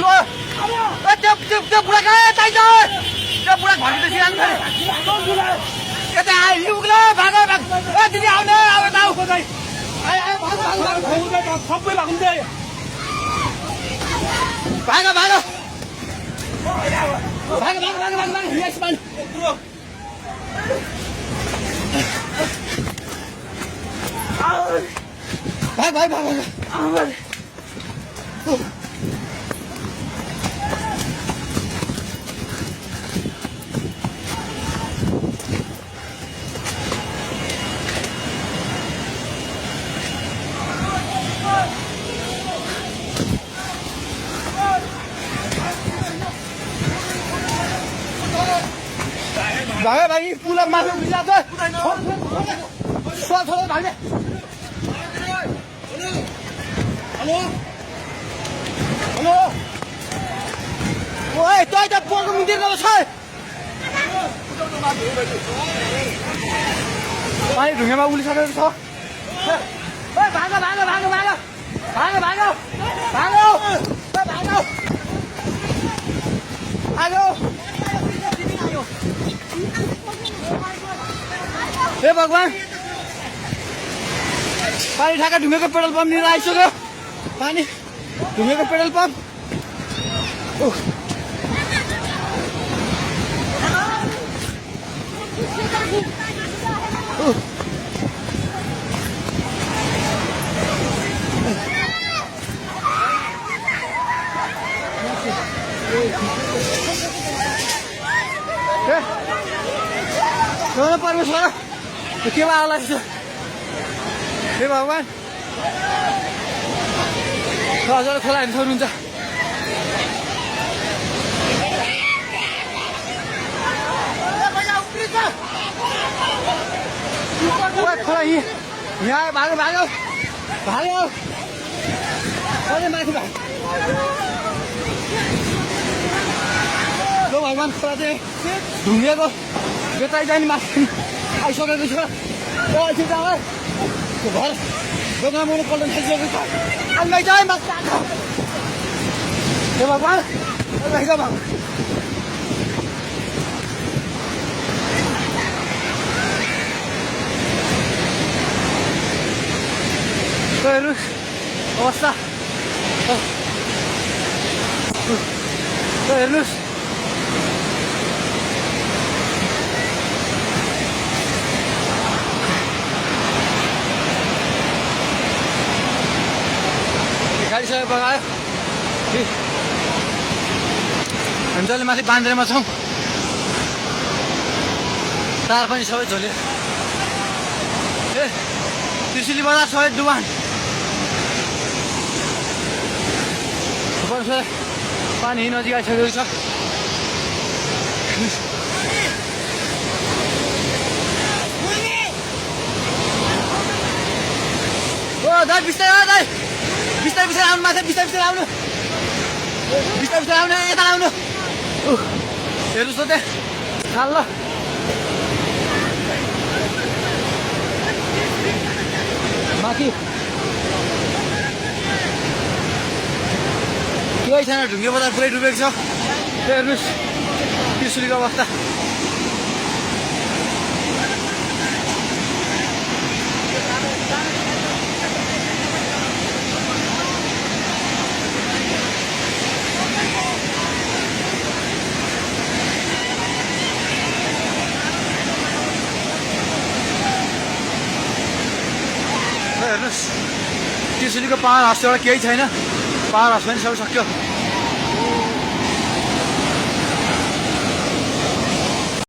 त्यो बुढा कहाँ चाहिन्छ त्यो बुढा घरभित्र सिरानु पर्यो यता आइपुग्ला भाग दिदी आउने अब नाउ सबै भाग्दै भाग यस मान भाग भाइ पुला माथि उभिला छ छोरा भाग्ने हेलो ओए तै त पोको मुतिर गएको छ पानी ढुङ्गामा उलिसकेको छ भाग हे भगवान पानी ठाका ढुङ्गेको पेट्रोल पम्प लिएर आइसक्यो पानी ढुङ्गेको पेट्रोल पम्प परमेश्वर के आला हे भगवान हजुर खोला हेर्नु सक्नुहुन्छ खोला यहाँ भाग्यो माथि भगवान खोला चाहिँ ढुङ्गेको बेताइ जाने माथि आइसकेको छ एकछिन घर दोकानमा मैले पल्ट खाइसकेको छ आइमाइ जाए माथि हे भगवान हेर्नुहोस् अवस्था हेर्नुहोस् गाडिसकेर बगायो हामी जहिले माथि बान्द्रेमा छौँ तार पनि सबै झोल्यो ए त्रिशुली बजार सबै डुबान पानी नजिक आइसकेको छ ओ दाइ बिस्तारै आउनु माथि बिस्तारै आउनु यता आउनु हेर्नुहोस् त त्यहाँ खाल ल माथि केही छैन ढुङ्गे बजार पुरै डुबेको छ हेर्नुहोस् त्रिशुलीको अवस्था हेर्नुहोस् त्रिशुलीको पावर हाउसबाट केही छैन पावर हाउस पनि सबै सक्यो